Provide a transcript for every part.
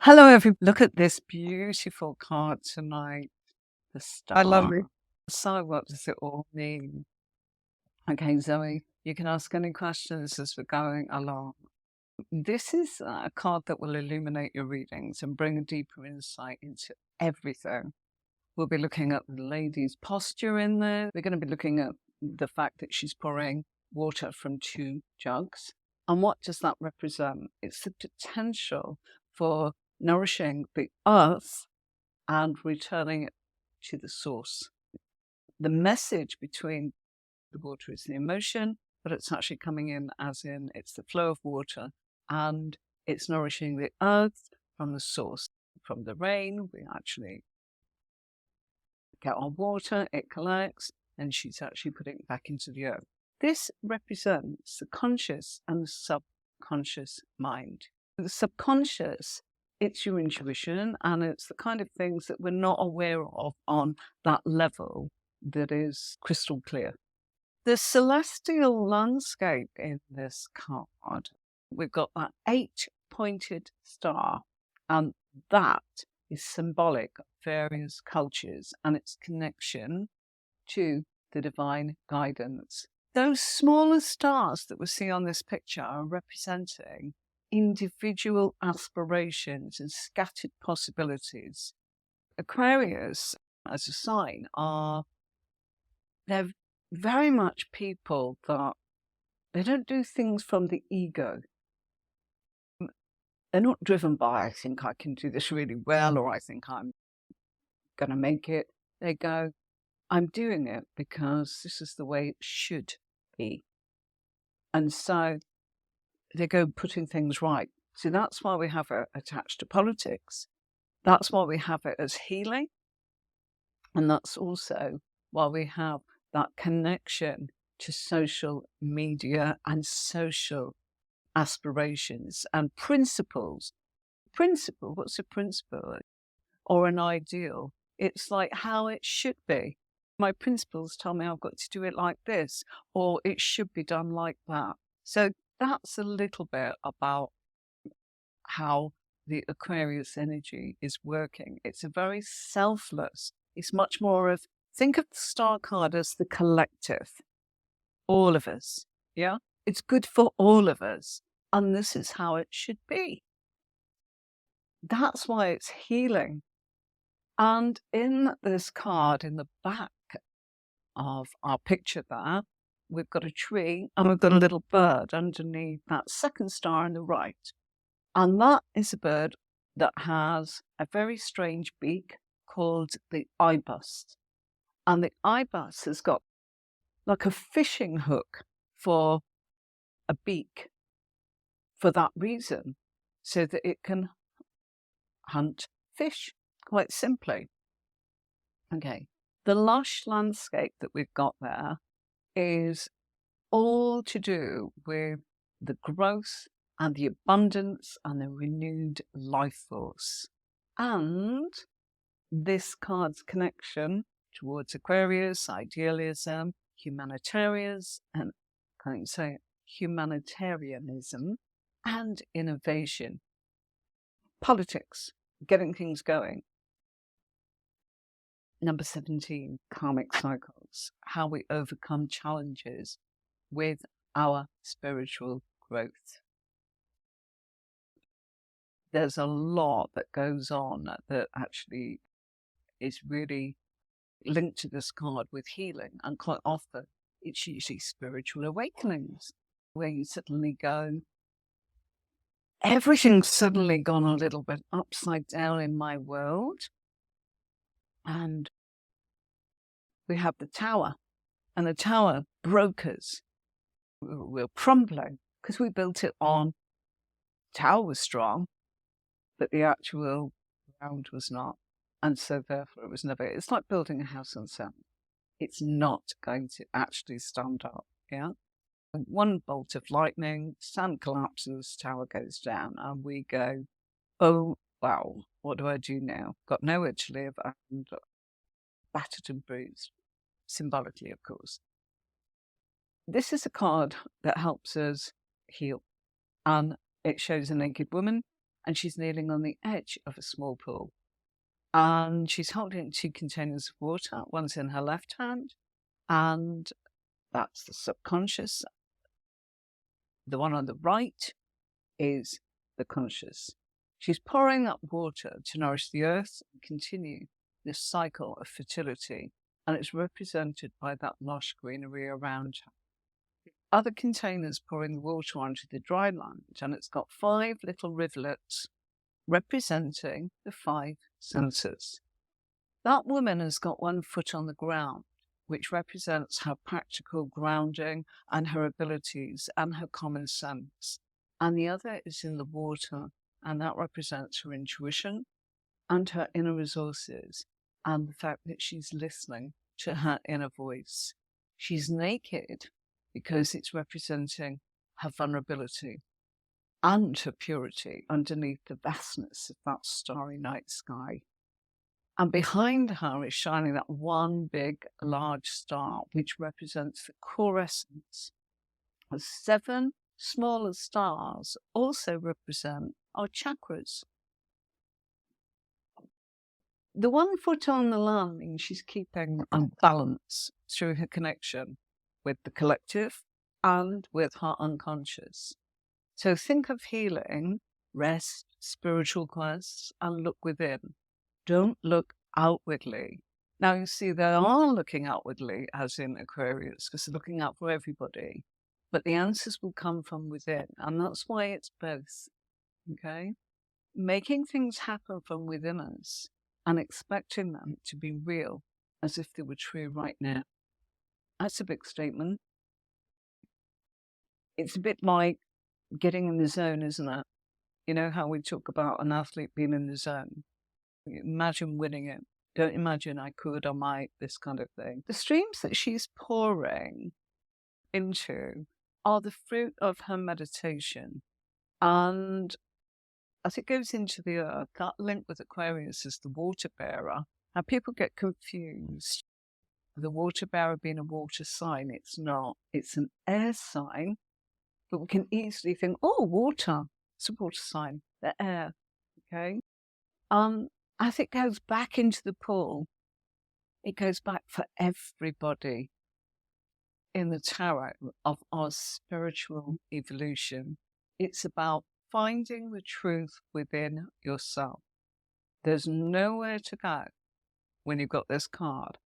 Hello, everyone. Look at this beautiful card tonight. The I love it. star. So what does it all mean? Okay, Zoe, you can ask any questions as we're going along. This is a card that will illuminate your readings and bring a deeper insight into everything. We'll be looking at the lady's posture in there. We're going to be looking at the fact that she's pouring water from 2 jugs. And what does that represent? It's the potential for nourishing the earth and returning it to the source. The message between the water is the emotion, but it's actually coming in as in it's the flow of water and it's nourishing the earth from the source. From the rain, we actually get our water, it collects, and she's actually putting it back into the earth. This represents the conscious and the subconscious mind. The subconscious, it's your intuition, and it's the kind of things that we're not aware of on that level that is crystal clear. The celestial landscape in this card, we've got that 8-pointed star, and that is symbolic of various cultures and its connection to the divine guidance. Those smaller stars that we see on this picture are representing individual aspirations and scattered possibilities. Aquarius, as a sign, they're very much people that they don't do things from the ego. They're not driven by, I think I can do this really well, or I think I'm going to make it. They go, I'm doing it because this is the way it should be. And so they go putting things right. So that's why we have it attached to politics. That's why we have it as healing. And that's also why we have that connection to social media and social aspirations and principles. Principle, what's a principle? Or an ideal? It's like how it should be. My principles tell me I've got to do it like this, or it should be done like that. So that's a little bit about how the Aquarius energy is working. It's a very selfless, it's much more of, think of the star card as the collective, all of us. Yeah, it's good for all of us. And this is how it should be. That's why it's healing. And in this card, in the back of our picture there, we've got a tree and we've got a little bird underneath that second star on the right. And that is a bird that has a very strange beak called the Ibis. And the Ibis has got like a fishing hook for a beak for that reason, so that it can hunt fish, quite simply. Okay, the lush landscape that we've got there is all to do with the growth and the abundance and the renewed life force. And this card's connection towards Aquarius, idealism, humanitarians, and can't say it, humanitarianism, and innovation. Politics, getting things going. Number 17, karmic cycles, how we overcome challenges with our spiritual growth. There's a lot that goes on that actually is really linked to this card with healing, and quite often it's usually spiritual awakenings where you suddenly go, everything's suddenly gone a little bit upside down in my world. And we have the tower, and the tower brokers were crumbling because we built it on, tower was strong, but the actual ground was not. And so therefore it was never, it's like building a house on sand. It's not going to actually stand up, yeah? And one bolt of lightning, sand collapses, tower goes down, and we go, oh, wow, what do I do now? Got nowhere to live and battered and bruised, symbolically, of course. This is a card that helps us heal, and it shows a naked woman, and she's kneeling on the edge of a small pool. And she's holding 2 containers of water. One's in her left hand, and that's the subconscious. The one on the right is the conscious. She's pouring up water to nourish the earth and continue this cycle of fertility, and it's represented by that lush greenery around her. Other containers pouring the water onto the dry land, and it's got 5 little rivulets representing the 5 senses. That woman has got 1 foot on the ground, which represents her practical grounding and her abilities and her common sense. And the other is in the water, and that represents her intuition and her inner resources and the fact that she's listening to her inner voice. She's naked because it's representing her vulnerability and her purity underneath the vastness of that starry night sky. And behind her is shining that 1 big, large star, which represents the core essence. The 7 smaller stars also represent our chakras. The 1 foot on the line, she's keeping a balance through her connection with the collective and with her unconscious. So think of healing, rest, spiritual quests, and look within. Don't look outwardly. Now, you see, they are looking outwardly, as in Aquarius, because they're looking out for everybody. But the answers will come from within, and that's why it's both, okay? Making things happen from within us and expecting them to be real, as if they were true right now. That's a big statement. It's a bit like getting in the zone, isn't it? You know how we talk about an athlete being in the zone? Imagine winning it. Don't imagine I could or might, this kind of thing. The streams that she's pouring into are the fruit of her meditation. And as it goes into the earth, that link with Aquarius is the water bearer. Now, people get confused. The water bearer being a water sign, it's not. It's an air sign. But we can easily think, oh, water. It's a water sign. The air. Okay? As it goes back into the pool, it goes back for everybody in the tarot of our spiritual evolution. It's about finding the truth within yourself. There's nowhere to go when you've got this card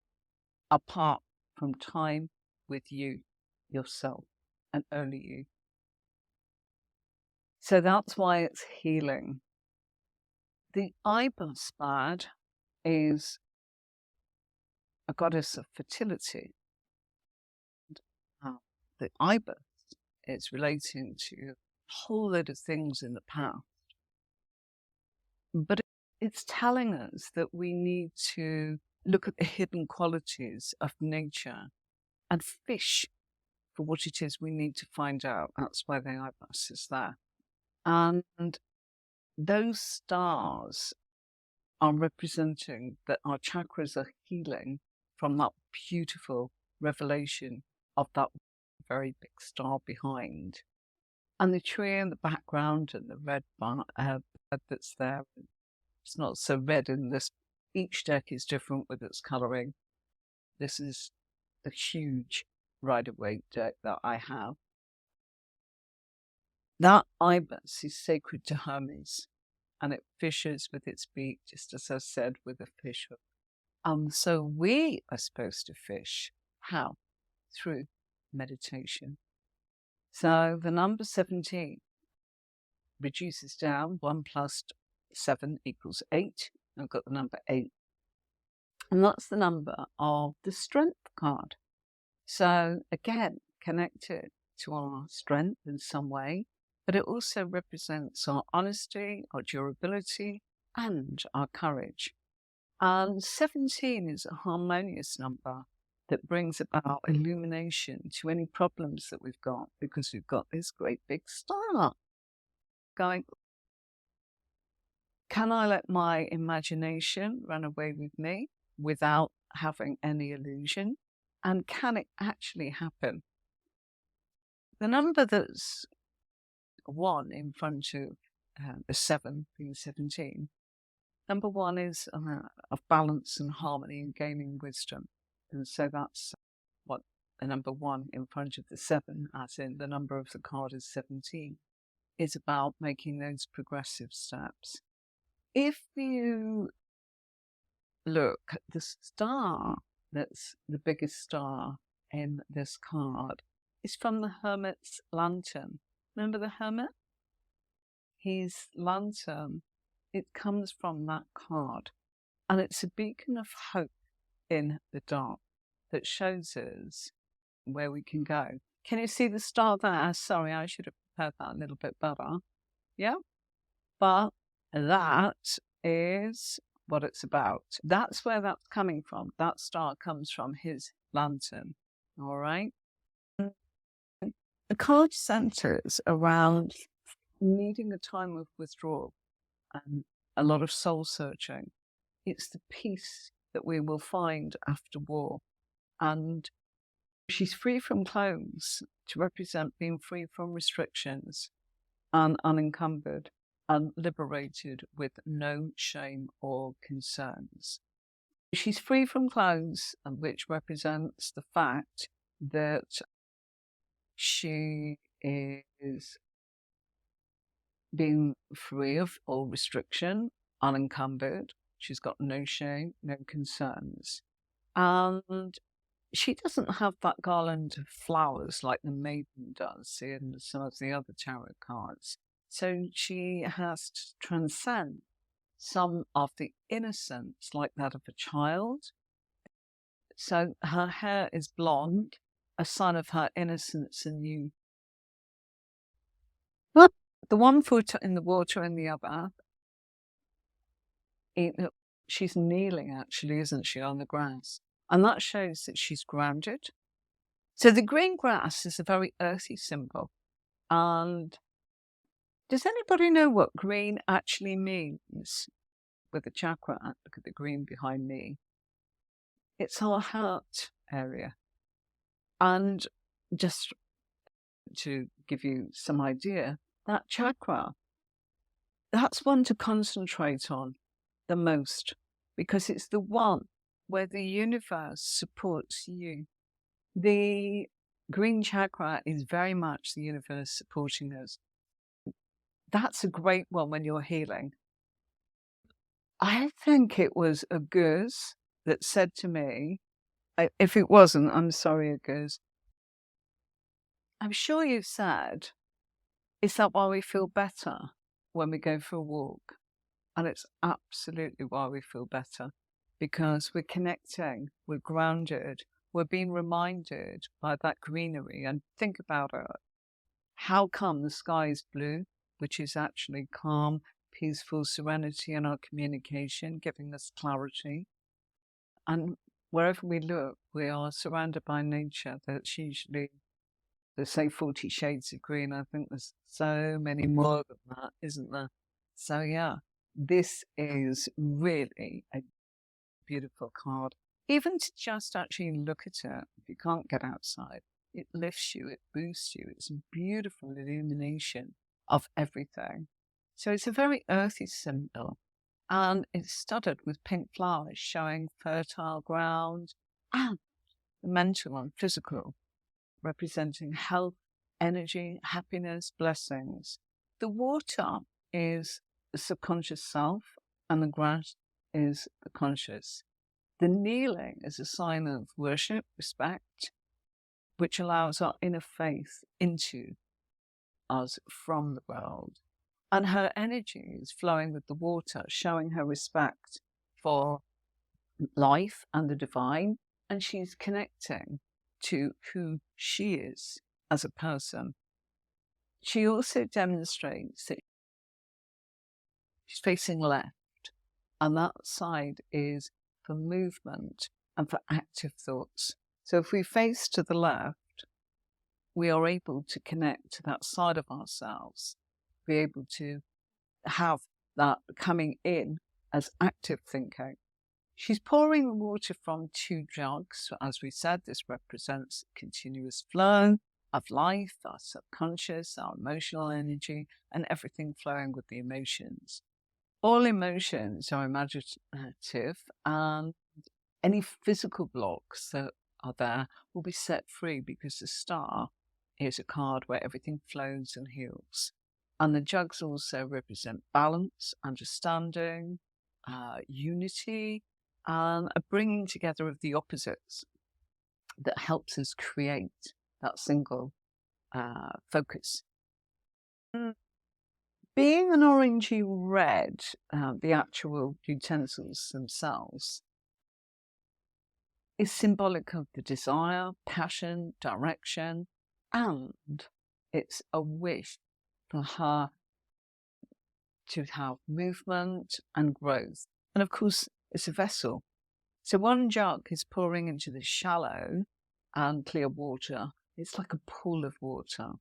apart from time with you, yourself, and only you. So that's why it's healing. The Ibis bird is a goddess of fertility. The Ibis is relating to a whole load of things in the past. But it's telling us that we need to look at the hidden qualities of nature and fish for what it is we need to find out. That's why the Ibis is there. And those stars are representing that our chakras are healing from that beautiful revelation of that very big star behind. And the tree in the background and the red bird that's there, it's not so red in this. Each deck is different with its colouring. This is the huge Rider-Waite deck that I have. That Ibis is sacred to Hermes, and it fishes with its beak, just as I said, with a fish hook. So we are supposed to fish. How? Through meditation. So the number 17 reduces down. 1 plus 7 equals 8. I've got the number 8. And that's the number of the strength card. So again, connected to our strength in some way, but it also represents our honesty, our durability, and our courage. And 17 is a harmonious number that brings about illumination to any problems that we've got, because we've got this great big star going. Can I let my imagination run away with me without having any illusion? And can it actually happen? The number that's 1 in front of the 7 being 17. Number 1 is of balance and harmony and gaining wisdom. And so that's what the number 1 in front of the 7, as in the number of the card is 17, is about making those progressive steps. If you look at the star, that's the biggest star in this card, is from the Hermit's lantern. Remember the Hermit? His lantern, it comes from that card. And it's a beacon of hope in the dark that shows us where we can go. Can you see the star there? Sorry, I should have prepared that a little bit better. Yeah? But that is what it's about. That's where that's coming from. That star comes from his lantern. All right? The card centers around needing a time of withdrawal and a lot of soul searching. It's the peace that we will find after war. And she's free from clothes to represent being free from restrictions and unencumbered and liberated with no shame or concerns. She's free from clothes, which represents the fact that she is being free of all restriction, unencumbered. She's got no shame, no concerns. And she doesn't have that garland of flowers like the maiden does in some of the other tarot cards. So she has to transcend some of the innocence like that of a child. So her hair is blonde, a sign of her innocence and youth. The one foot in the water and the other, she's kneeling actually, isn't she, on the grass? And that shows that she's grounded. So the green grass is a very earthy symbol. And does anybody know what green actually means with the chakra? Look at the green behind me. It's our heart area. And just to give you some idea, that chakra, that's one to concentrate on the most, because it's the one where the universe supports you. The green chakra is very much the universe supporting us. That's a great one when you're healing. I think it was a goose that said to me, if it wasn't, I'm sorry, a goose. I'm sure you said, is that why we feel better when we go for a walk? And it's absolutely why we feel better, because we're connecting, we're grounded, we're being reminded by that greenery. And think about it. How come the sky is blue, which is actually calm, peaceful serenity in our communication, giving us clarity. And wherever we look, we are surrounded by nature. That's usually, they say 40 shades of green. I think there's so many more than that, isn't there? So yeah, this is really a beautiful card. Even to just actually look at it, if you can't get outside, it lifts you, it boosts you. It's a beautiful illumination of everything. So it's a very earthy symbol, and it's studded with pink flowers showing fertile ground and the mental and physical, representing health, energy, happiness, blessings. The water is the subconscious self, and the grass is the conscious. The kneeling is a sign of worship, respect, which allows our inner faith into us from the world. And her energy is flowing with the water, showing her respect for life and the divine. And she's connecting to who she is as a person. She also demonstrates that she's facing left, and that side is for movement and for active thoughts. So if we face to the left, we are able to connect to that side of ourselves, be able to have that coming in as active thinking. She's pouring the water from 2 jugs. As we said, this represents continuous flow. of life, our subconscious, our emotional energy, and everything flowing with the emotions. All emotions are imaginative, and any physical blocks that are there will be set free, because the star is a card where everything flows and heals. And the jugs also represent balance, understanding, unity, and a bringing together of the opposites that helps us create that single focus. Being an orangey red, the actual utensils themselves, is symbolic of the desire, passion, direction, and it's a wish for her to have movement and growth. And of course, it's a vessel. So one jug is pouring into the shallow and clear water. It's like a pool of water.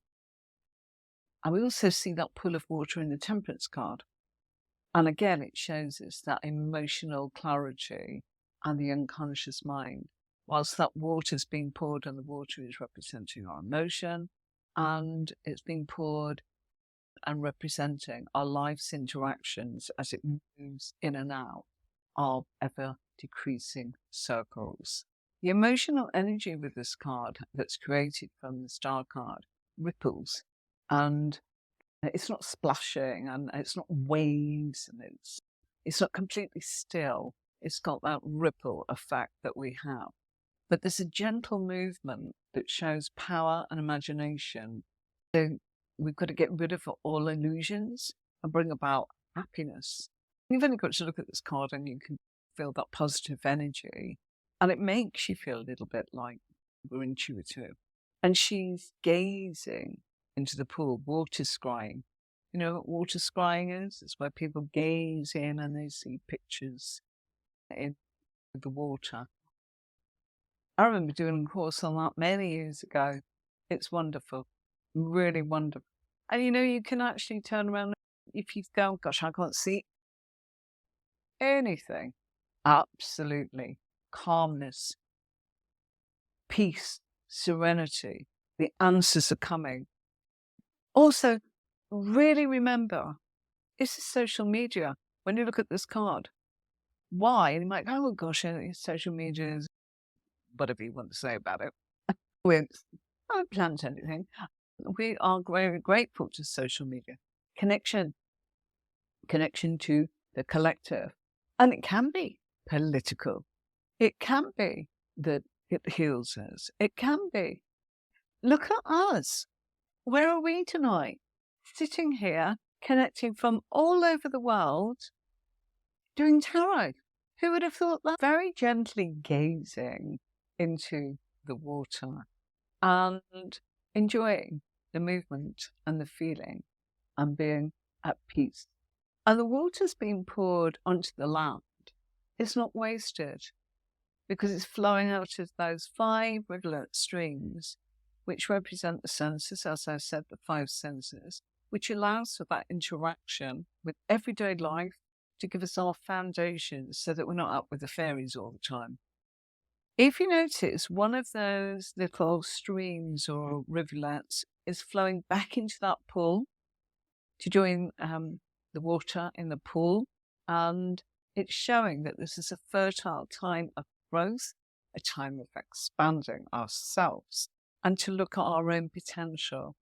And we also see that pool of water in the Temperance card. And again, it shows us that emotional clarity and the unconscious mind. Whilst that water's being poured, and the water is representing our emotion, and it's being poured and representing our life's interactions as it moves in and out of ever decreasing circles. The emotional energy with this card that's created from the star card ripples, and it's not splashing, and it's not waves, and it's not completely still. It's got that ripple effect that we have. But there's a gentle movement that shows power and imagination. So we've got to get rid of all illusions and bring about happiness. You've only got to look at this card and you can feel that positive energy. And it makes you feel a little bit like we're intuitive. And she's gazing into the pool, water scrying. You know what water scrying is? It's where people gaze in and they see pictures in the water. I remember doing a course on that many years ago. It's wonderful, really wonderful. And you can actually turn around if you go, gosh, I can't see anything. Absolutely. Calmness, peace, serenity. The answers are coming. Also, really remember, this is social media. When you look at this card, why? And you might go, oh gosh, social media is whatever you want to say about it. I don't plant anything. We are very grateful to social media. Connection to the collective. And it can be political. It can be that it heals us. It can be. Look at us. Where are we tonight? Sitting here, connecting from all over the world, doing tarot. Who would have thought that? Very gently gazing into the water and enjoying the movement and the feeling and being at peace. And the water's being poured onto the land. It's not wasted because it's flowing out of those 5 rivulet streams, which represent the senses, as I said, the 5 senses, which allows for that interaction with everyday life to give us our foundations so that we're not up with the fairies all the time. If you notice, one of those little streams or rivulets is flowing back into that pool to join the water in the pool, and it's showing that this is a fertile time of growth, a time of expanding ourselves, and to look at our own potential.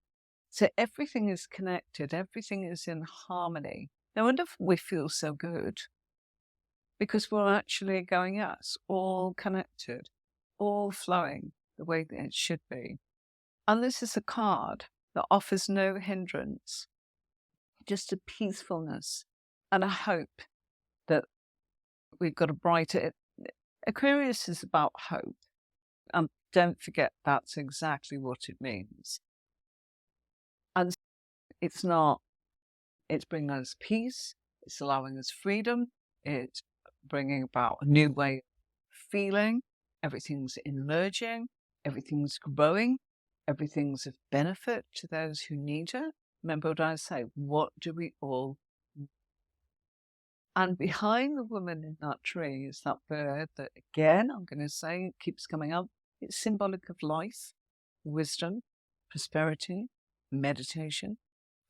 So everything is connected, everything is in harmony. No wonder we feel so good, because we're actually going, yes, all connected, all flowing the way that it should be. And this is a card that offers no hindrance, just a peacefulness and a hope that we've got a brighter. Aquarius is about hope. And don't forget, that's exactly what it means. And it's bringing us peace, it's allowing us freedom, it's bringing about a new way of feeling, everything's emerging, everything's growing, everything's of benefit to those who need it. Remember what I say, what do we all need? And behind the woman in that tree is that bird that, again, I'm going to say, keeps coming up. It's symbolic of life, wisdom, prosperity, meditation,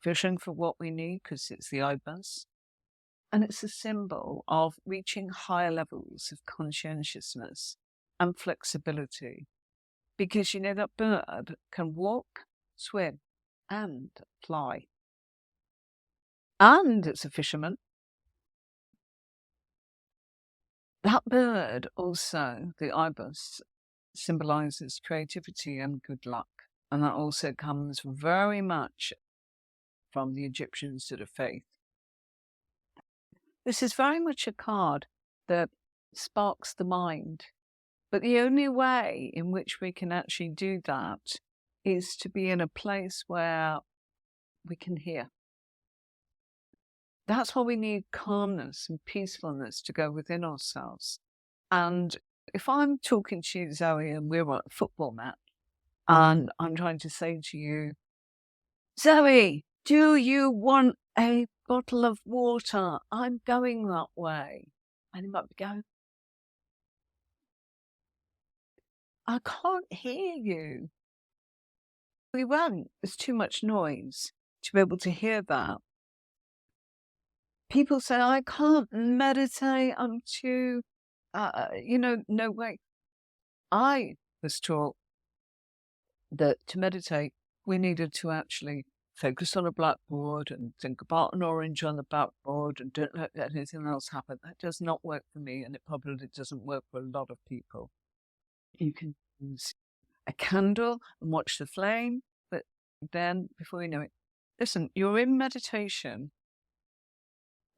fishing for what we need because it's the Ibis. And it's a symbol of reaching higher levels of conscientiousness and flexibility. Because, that bird can walk, swim, and fly. And it's a fisherman. That bird also, the Ibis, symbolizes creativity and good luck. And that also comes very much from the Egyptians to the faith. This is very much a card that sparks the mind. But the only way in which we can actually do that is to be in a place where we can hear. That's why we need calmness and peacefulness to go within ourselves. And if I'm talking to you, Zoe, and we're at a football match, and I'm trying to say to you, Zoe, do you want a bottle of water? I'm going that way. And you might be going, I can't hear you. We won't. There's too much noise to be able to hear that. People say, I can't meditate. I'm too, no way. I was taught that to meditate, we needed to actually focus on a blackboard and think about an orange on the blackboard and don't let anything else happen. That does not work for me, and it probably doesn't work for a lot of people. You can use a candle and watch the flame, but then before you know it, listen, you're in meditation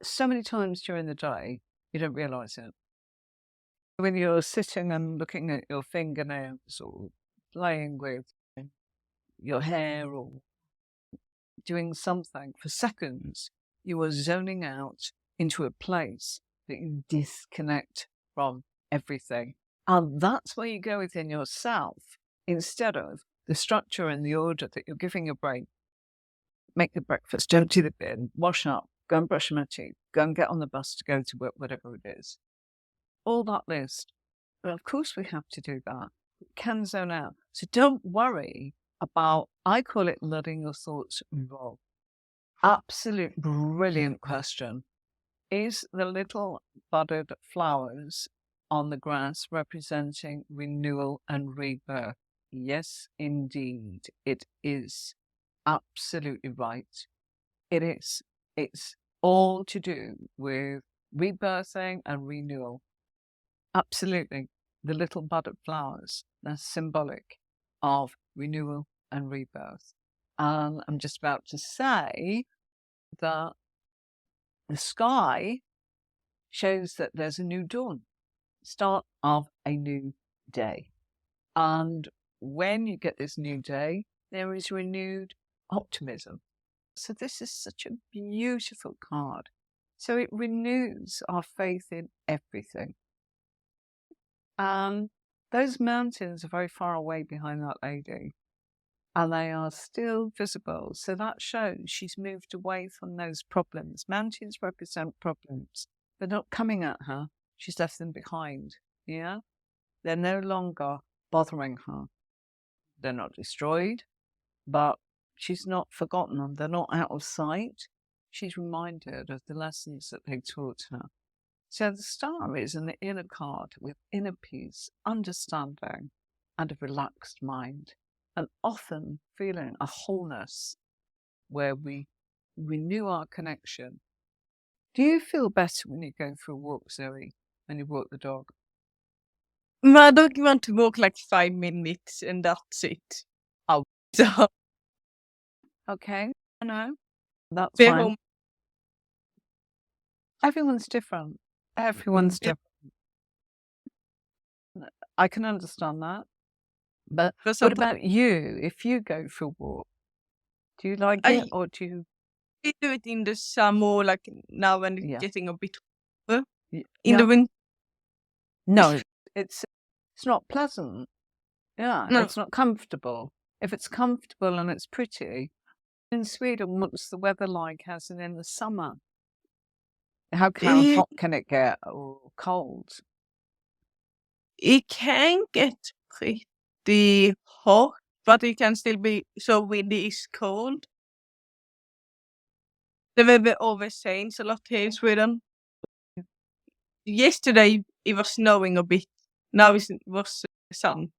so many times during the day, you don't realize it. When you're sitting and looking at your fingernails or playing with your hair or doing something for seconds, you are zoning out into a place that you disconnect from everything. And that's where you go within yourself instead of the structure and the order that you're giving your brain. Make the breakfast, don't do the bin, wash up, go and brush my teeth, go and get on the bus to go to work, whatever it is. All that list. But of course we have to do that. We can zone out. So don't worry about, I call it letting your thoughts roll. Absolute brilliant question. Is the little budded flowers on the grass representing renewal and rebirth? Yes, indeed, it is. Absolutely right. It is. It's all to do with rebirthing and renewal. Absolutely. The little budded flowers, they're symbolic of renewal and rebirth. And I'm just about to say that the sky shows that there's a new dawn, start of a new day. And when you get this new day, there is renewed optimism. So this is such a beautiful card. So it renews our faith in everything. Those mountains are very far away behind that lady, and they are still visible. So that shows she's moved away from those problems. Mountains represent problems. They're not coming at her. She's left them behind. Yeah? They're no longer bothering her. They're not destroyed, but she's not forgotten them. They're not out of sight. She's reminded of the lessons that they taught her. So the star is an inner card with inner peace, understanding, and a relaxed mind, and often feeling a wholeness where we renew our connection. Do you feel better when you go for a walk, Zoe, when you walk the dog? I don't want to walk like 5 minutes and that's it. Oh. So, Okay, I know. That's we're fine. home. Everyone's different. Everyone's Yeah. different. I can understand that. But But what sometimes about you? If you go for a walk, do you like it or do you? we do it in the summer, like now when it's Yeah. getting a bit warmer. Y- In the yeah. winter, No, it's not pleasant. Yeah, no. it's not comfortable. If it's comfortable and it's pretty, in Sweden, what's the weather like as in the summer? How It, hot can it get or cold? it can get pretty hot, but it can still be so windy is cold. The weather always changes a lot here in Sweden. Yesterday it was snowing a bit. Now it was sun.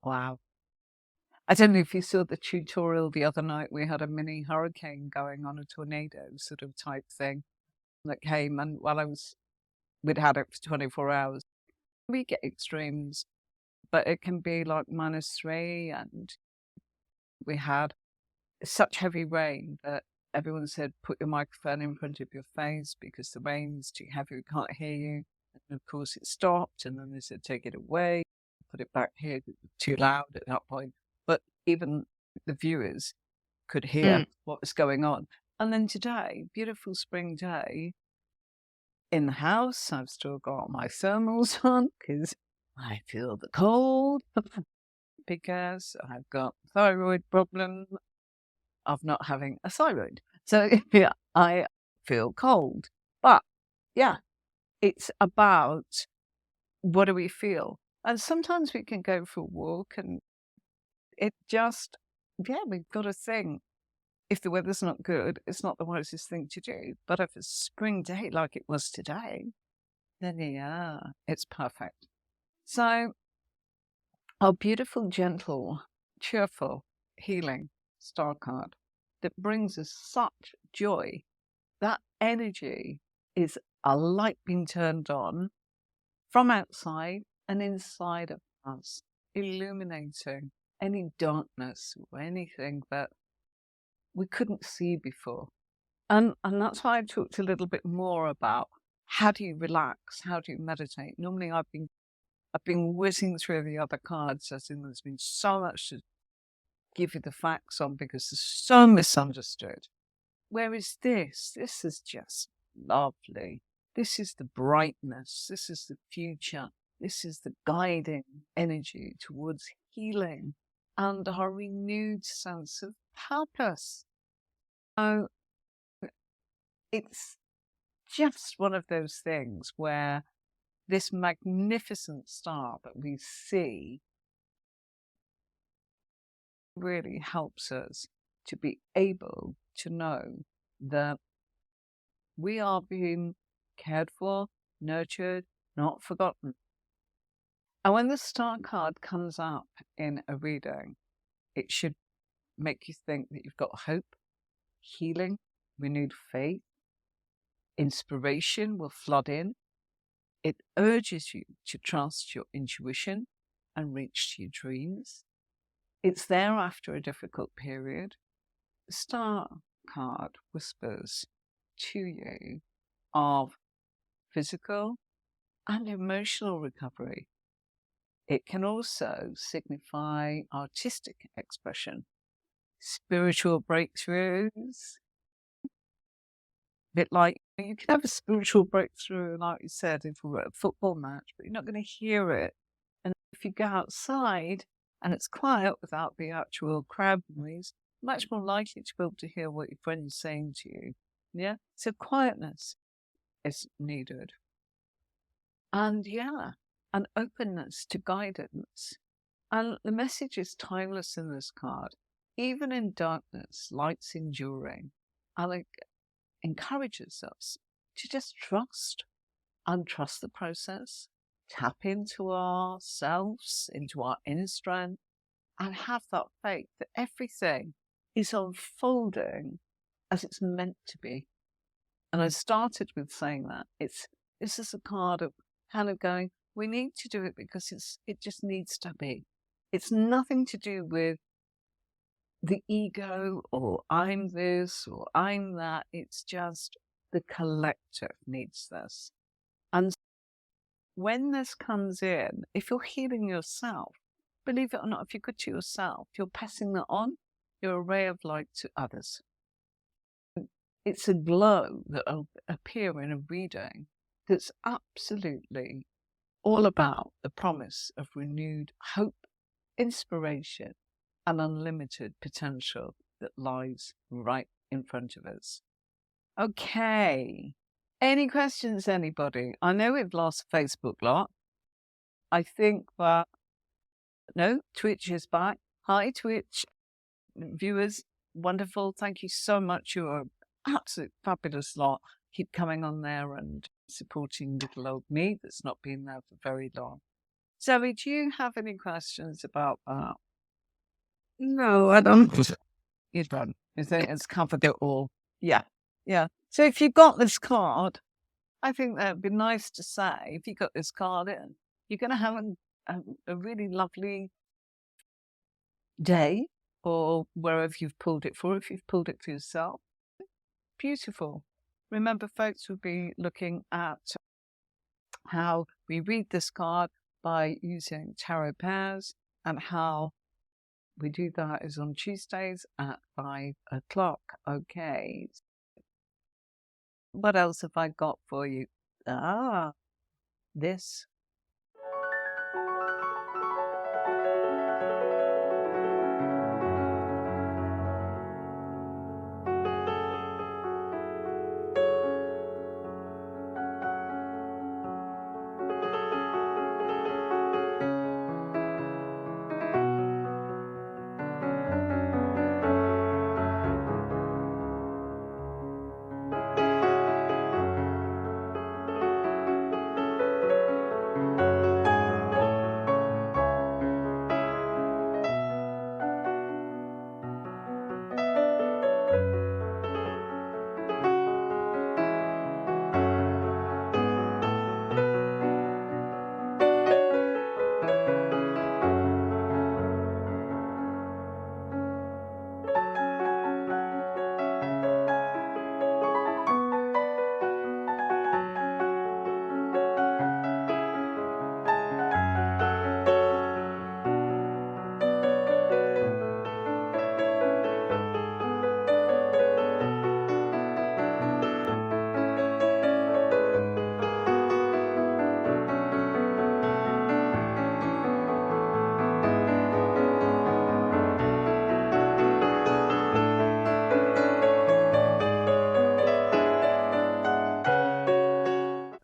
Wow. I don't know if you saw the tutorial the other night. We had a mini hurricane going on, a tornado sort of type thing that came, and we'd had it for 24 hours. We get extremes, but it can be like -3, and we had such heavy rain that everyone said, put your microphone in front of your face because the rain's too heavy, we can't hear you. And of course it stopped, and then they said, take it away, put it back here, because it was too loud at that point. But even the viewers could hear what was going on. And then today, beautiful spring day, in the house, I've still got my thermals on because I feel the cold because I've got thyroid problem of not having a thyroid. So yeah, I feel cold. But yeah, it's about what do we feel? And sometimes we can go for a walk and it just, yeah, we've got to think. If the weather's not good, it's not the wisest thing to do. But if it's spring day like it was today, then yeah, it's perfect. So our beautiful, gentle, cheerful, healing star card that brings us such joy. That energy is a light being turned on from outside and inside of us, illuminating any darkness or anything that we couldn't see before. And that's why I talked a little bit more about how do you relax, how do you meditate. Normally I've been whizzing through the other cards, as in there's been so much to give you the facts on because it's so misunderstood. Whereas this is just lovely. This is the brightness. This is the future. This is the guiding energy towards healing and our renewed sense of purpose. So it's just one of those things where this magnificent star that we see really helps us to be able to know that we are being cared for, nurtured, not forgotten. And when the star card comes up in a reading, it should make you think that you've got hope, healing, renewed faith, inspiration will flood in. It urges you to trust your intuition and reach your dreams. It's there after a difficult period. The star card whispers to you of physical and emotional recovery. It can also signify artistic expression, spiritual breakthroughs. A bit like you can have a spiritual breakthrough, like you said, if we're at a football match, but you're not going to hear it. And if you go outside and it's quiet without the actual crowd noise, much more likely to be able to hear what your friend's saying to you. Yeah? So quietness is needed. And yeah, an openness to guidance. And the message is timeless in this card. Even in darkness, light's enduring. And it encourages us to just trust and trust the process, tap into ourselves, into our inner strength, and have that faith that everything is unfolding as it's meant to be. And I started with saying that this is a card of kind of going, we need to do it because it just needs to be. It's nothing to do with the ego or I'm this or I'm that. It's just the collective needs this. And when this comes in, if you're healing yourself, believe it or not, if you're good to yourself, you're passing that on, you're a ray of light to others. It's a glow that will appear in a reading that's absolutely all about the promise of renewed hope, inspiration, and unlimited potential that lies right in front of us. Okay. Any questions, anybody? I know we've lost Facebook lot. I think that, no, Twitch is back. Hi, Twitch viewers. Wonderful. Thank you so much. You're an absolute fabulous lot. Keep coming on there and supporting little old me that's not been there for very long. Zoe, do you have any questions about that? No, I don't. You don't. You think it's covered it all? Yeah. Yeah. So if you got this card, I think that'd be nice to say, if you got this card in, you're going to have a really lovely day, or wherever you've pulled it for, if you've pulled it for yourself. Beautiful. Remember, folks, we'll be looking at how we read this card by using tarot pairs, and how we do that is on Tuesdays at 5 o'clock. Okay. What else have I got for you? This.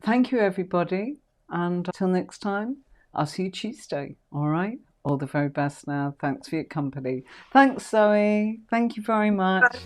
Thank you, everybody. And until next time, I'll see you Tuesday. All right? All the very best now. Thanks for your company. Thanks, Zoe. Thank you very much.